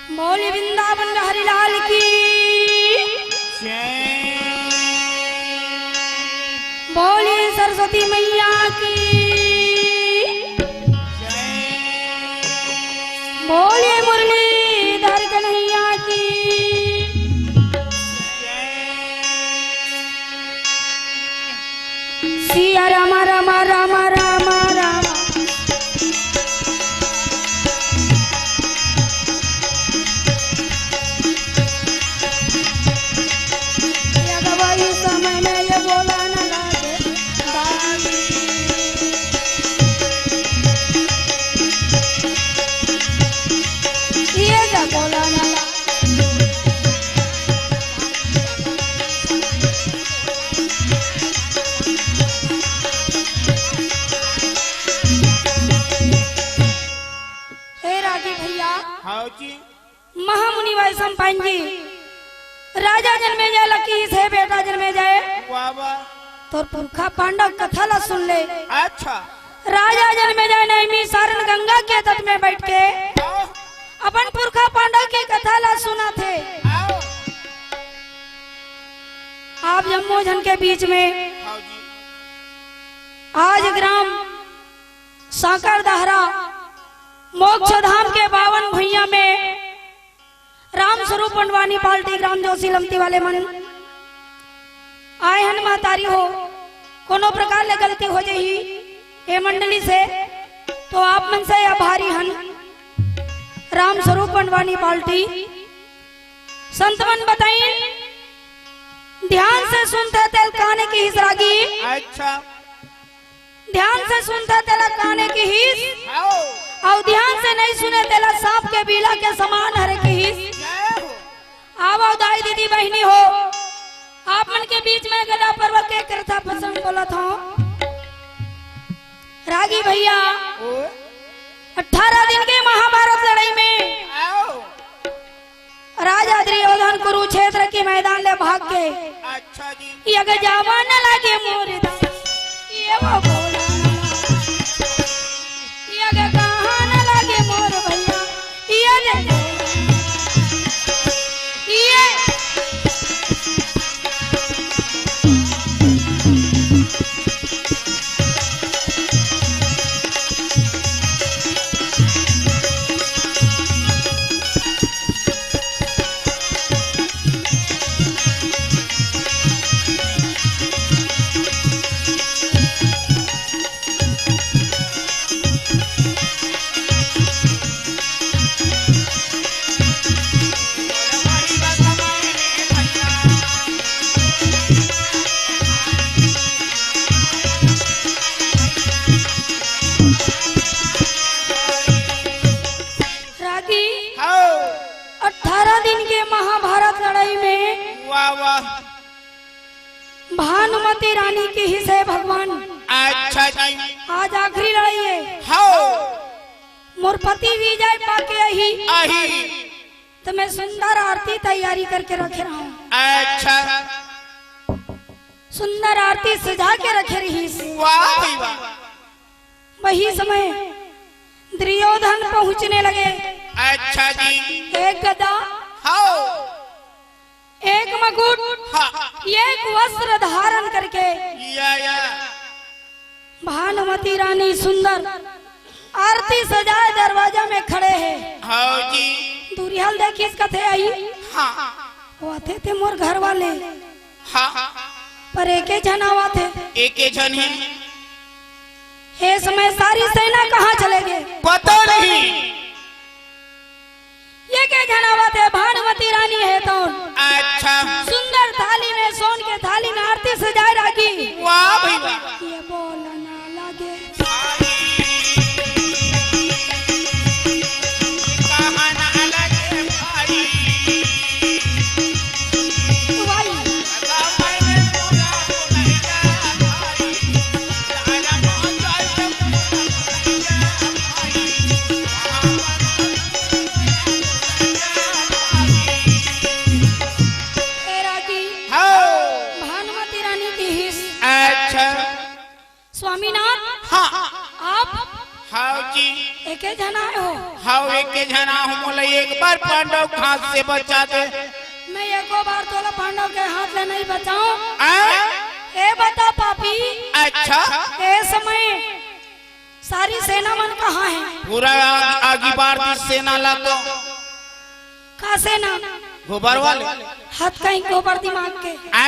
बोले वृंदावन हरिलाल की बोले सरस्वती मैया की बोले मुरलीधर कन्हैया की सिया रामा रामा रामा रामा रामा समय में ये बोला न लागे ये जा बोला न रागी भैया महामुनि भाई संपाइन जी राजा जन्मे जाए लकी से बेटा जन्मे जाए तो पुरखा पांडव कथा ला सुन ले। अच्छा राजा जन्मे जाए नैमी सारण गंगा के तट में बैठ के अपन पुरखा पांडव की कथा ला सुना थे। आप जम्मू जन के बीच में आज ग्राम साकर दहरा मोक्ष धाम के 52 भैया में राम स्वरूप पंडवानी पाल्टी ग्राम जोशी लमती वाले मन आए हन महतारी हो कोनो प्रकार ले गलती हो जाही ये मंडली से तो आप मन से आभारी हन राम स्वरूप पंडवानी पाल्टी संत मन बताई ध्यान से सुनते तेल काने की हिस रागी। अच्छा ध्यान से सुनते तेला काने की हिस और ध्यान से नहीं सुने तेला सांप के बीला के समान हरे की हिस। आओ दाई दीदी बहनी हो आप मन के बीच में गदा पर्व के करता पसंद बोला था रागी भैया 18 दिन के महाभारत लड़ाई में राजा दुर्योधन कुरुक्षेत्र के मैदान ले भाग के अच्छा जी ये अगर जावा न लगे मोर ये वो बोला ये अगर कहाँ न लगे मोर भैया ये भानुमती रानी की ही से भगवान। अच्छा जी आज आखिरी लड़ाई है। मोरपति विजय पाके आही तो मैं सुंदर आरती तैयारी करके रखे रहा हूँ। अच्छा सुंदर आरती सजा के रखे रही। वही समय दुर्योधन पहुँचने लगे। अच्छा जी एक गदा एक मकुट एक वस्त्र धारण करके भानुमती रानी सुंदर आरती सजाए दरवाजा में खड़े हैं। दुर्योधन देखी इस कथे आई वो आते थे मोर घर वाले पर एक जन आवा थे एक जन ही ये समय सारी सेना कहाँ चले गए पता नहीं। ये के जनावा थे भानुमती रानी है तो अच्छा सुंदर थाली में सोन के थाली में आरती सजाए रखी। वाह भाई वाह ये बोलना लगे कहना लगे भाई एके जना हो। हाउ एक के जना हूँ मोला एक बार पांडव के हाथ से बचा दे। मैं एको बार तोला पांडव के हाथ से नहीं बचाऊं। आ? ए बता पापी। अच्छा ए समय सारी सेना मन कहाँ है? पूरा आगे बार दी सेना ला तो का सेना? गोबर वाले हाथ कहीं गोबर दिमाग के आ?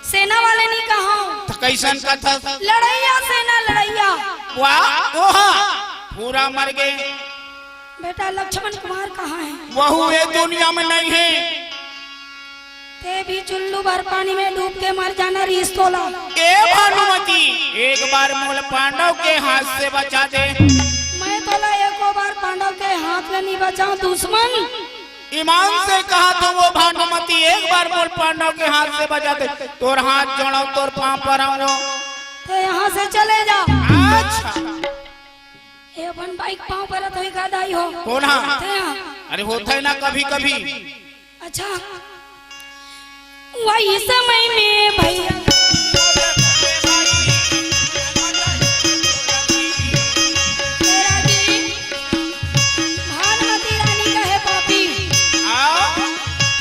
सेना वाले नहीं कहा तो कैसन का था? लड़ैया सेना लड़ैया। वाह ओहा पूरा मर गए। बेटा लक्ष्मण कुमार कहाँ है? वहू ये दुनिया में नहीं है। ते भी चुल्लू भर पानी में डूब के मर जाना रीस तोला। ए भानुमती एक बार मोल पांडव के हाथ से बचा दे। मैं तोला एको बार पांडव के हाथ में नहीं बचाऊं दुश्मन। ईमान से कहा तो वो भानुमती एक बार मोल पांडव के हाथ से बचा दे। तोर हाथ जोड़ो तोर पांव पर आओ। तो यहाँ से चले जा। अच्छा ये अपन बाइक पांव पर तो ही दाई हो। कौन हाँ? अरे होता है ना कभी कभी। अच्छा वही समय में भैया भानुमती रानी कहे पापी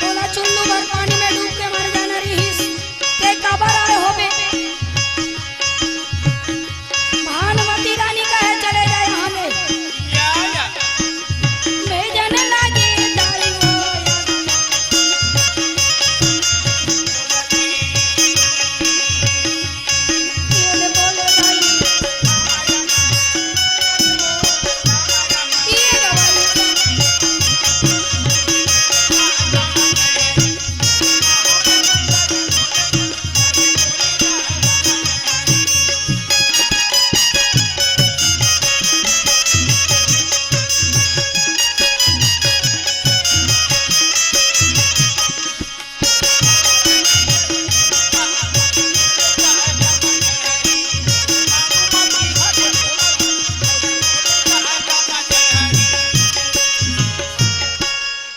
तोला चुल्लू भर पानी में डूब के मर जाना रहीस के कबर आए हो बे। भानुमती रानी कहे चले जाए यहाँ में भेजने लगी दाई हो। ये बोले दाई ये गवाली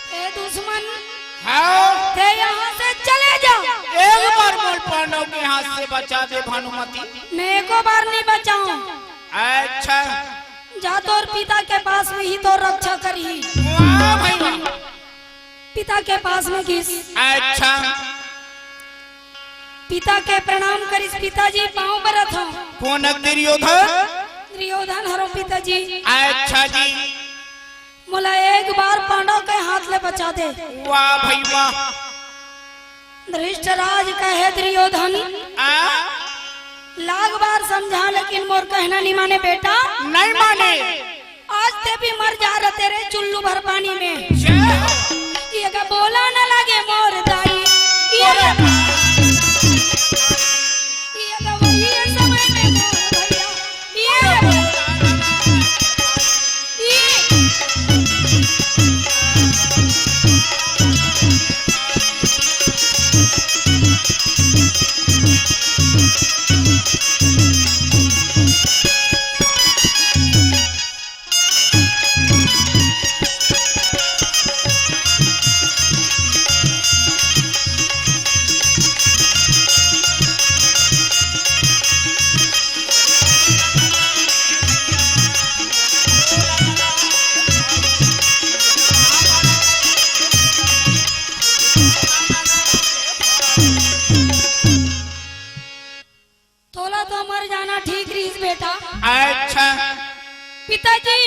ए दुश्मन हाँ ते यहाँ से चले जा। एक बार मोल पांडव के हाथ से बचा दे भानुमती। मैं एको बार नहीं बचाऊं। अच्छा जा तोर पिता के पास में ही तो रक्षा करी। वाह भाई वाह। पिता के पास में घिस अच्छा पिता के प्रणाम करिस। पिताजी पाँव परत हो। कौन दुर्योधन? दुर्योधन हरो पिताजी। अच्छा जी मोला एक बार पांडव के हाथ ले बचा दे। वाह भाई वाह। धृष्टराज कहे दुर्योधन आ? लाख बार समझा लेकिन मोर कहना नहीं माने बेटा। नहीं माने। आज ते भी मर जा रहे तेरे चुल्लू भर पानी में। जय हो। ये का बोला न लगे मोर दाई। ये का वही समय में मोर भैया। ये तोला तो मर जाना ठीक रही बेटा। अच्छा पिताजी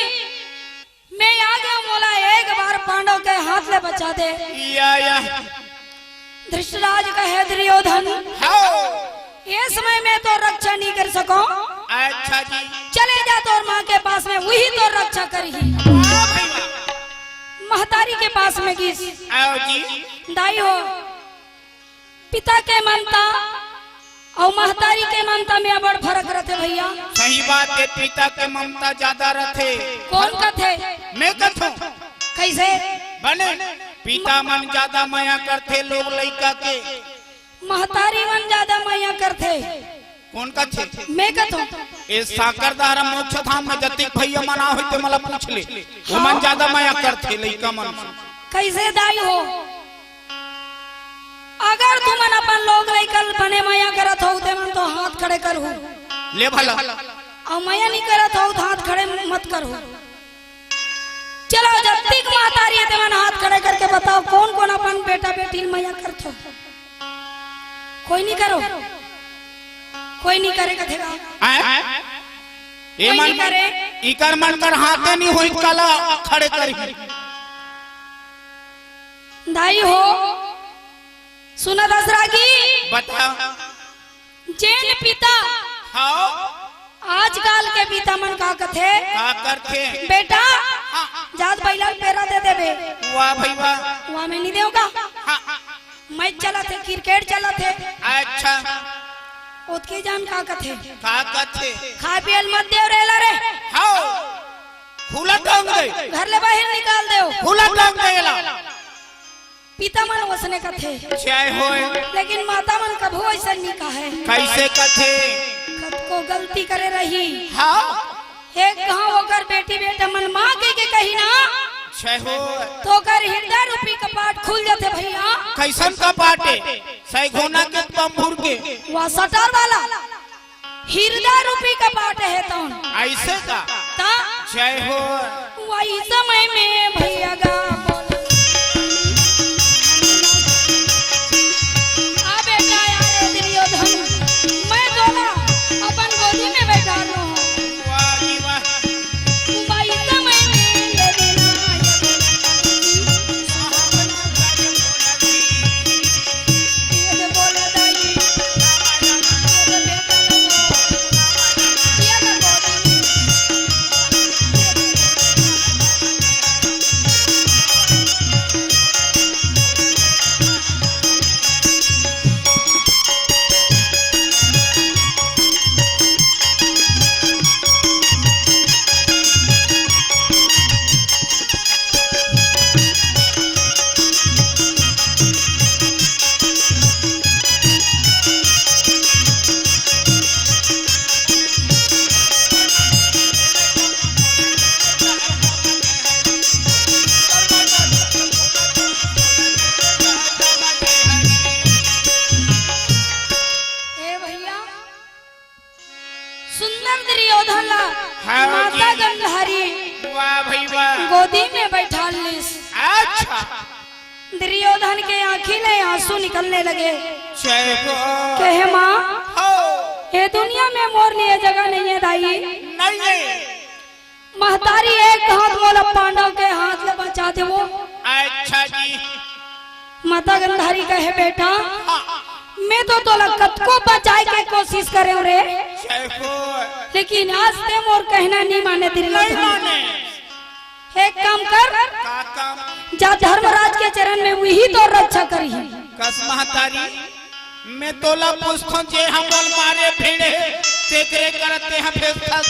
मैं आ गया। मोला एक बार पांडव के हाथ ले बचा दे। या धृष्टराज कहे दुर्योधन हाउ। ये समय में तो रक्षा नहीं कर सको। अच्छा जी चले जा तोर माँ के पास में वही तो रक्षा करी। वाह भाई वाह। महतारी के पास में घिस आओ जी दाई हो। पिता के ममता और महतारी के ममता में बड़ फर्क रहते भैया। सही बात है। पिता के ममता ज्यादा रहते। कौन कथे मैं कथू कैसे? बने पिता मन ज्यादा माया करते लोग लड़का के। महतारी मन ज्यादा माया करते। कौन कथे? मैं कथू ए साकर दारा मोक्ष धाम में जतिक भैया मना होते मला पूछ ले। वो मन ज्यादा माया करते लड़का मन। कैसे दाई हो? अगर तुमन अपन लोग लइकल बने माया करत हो ते मन तो हाथ खड़े करू। ले भला और मैं नहीं करत हो हाथ खड़े मत करो। चलो जब तक महतारी है तेमन हाथ खड़े करके बताओ कौन कौन अपन बेटा बेटी मैया करत हो। कोई नहीं करो, कोई नहीं करे कथेगा ये मन करे इकर मन कर हाथे नहीं होई कला खड़े करी। दाई हो सुना दसरा की बता जैन पिता हाँ आजकल के पिता मन का कथे का करथे बेटा जात बैला पेरा दे देबे वाह भाई वाह वहां में नहीं देगा। मैच चला थे क्रिकेट चला थे अच्छा उसकी जान का कथे खा पियल मत देव रेला रे हां खुला टांग दे घर ले बाहर निकाल दे खुला टांग देला पिता मन वसने कथे जय होए लेकिन माता मन कभू ऐसा नहीं कहे कैसे कथे कब को गलती करे रही हां एक कहां होकर बेटी बेटा मन मां के कही ना जय हो तो कर हृदय रूपी कपाट खुल जाते भैया। कैसन कपाटे सैगुना के तंबूर के वह सटर वाला हृदय रूपी कपाट है तो ऐसे का ता जय हो वही समय में भैया गा माता गंधारी वाह भाई वाह गोदी में बैठा लिस। अच्छा दुर्योधन के आँखी में आंसू निकलने लगे जय हो कहे माँ हो ये दुनिया में मोर लिए जगह नहीं है दाई नहीं महतारी एक हाथ बोला पांडव के हाथ ले बचा दे वो। अच्छा जी माता गंधारी कहे बेटा मैं तो तोला कतको बचाए के कोशिश करे रे जय हो लेकिन आज ते मोर कहना नहीं माने नहीं दुर्योधन। माने एक काम कर का काम जा धर्मराज के चरण में वही तो रक्षा करी कस महतारी मैं तोला पूछतो जे हमल मारे भिड़े तेकरे करते हैं फेस्ता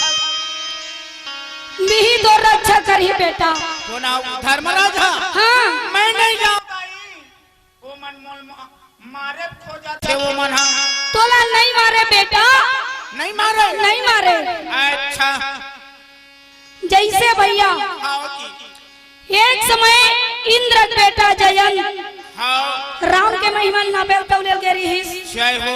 वही तो रक्षा करी बेटा। कोना धर्मराज हाँ मैं नहीं जाऊंगा वो मन मोल मारे खो जाते वो मन तोला नहीं मारे बेटा नहीं मारे नहीं मारे। अच्छा जैसे भैया आओ जी एक समय इंद्र बेटा जयन हाँ राम के महिमा ना बेलतौले गेरी हिस जय हो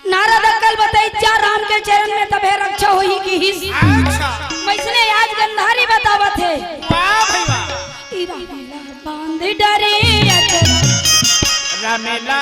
नारद अक्कल बताई जा राम के चरण में तबे रक्षा होई की हिस। अच्छा वैसने आज गंधारी बतावत है वाह भाई वाह इरामेला बांध डरे रमेला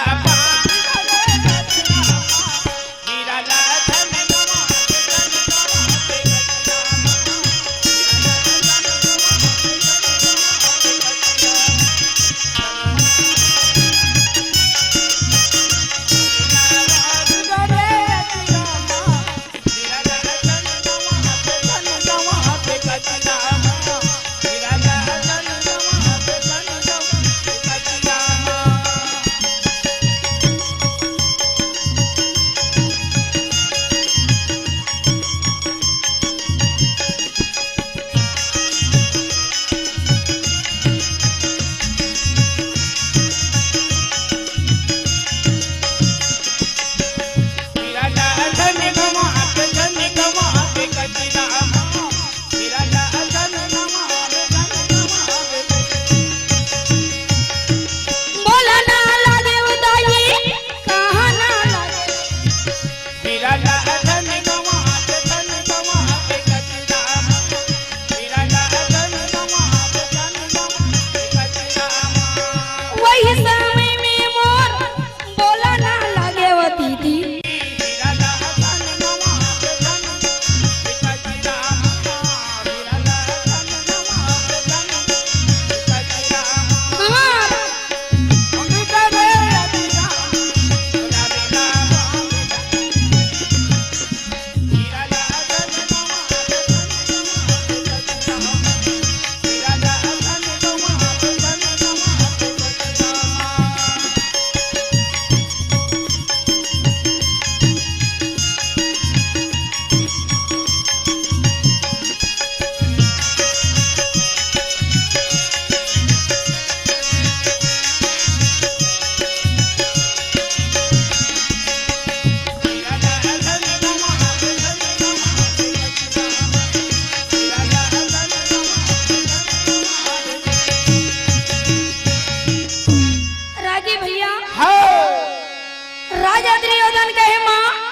दुर्योधन कहे माँ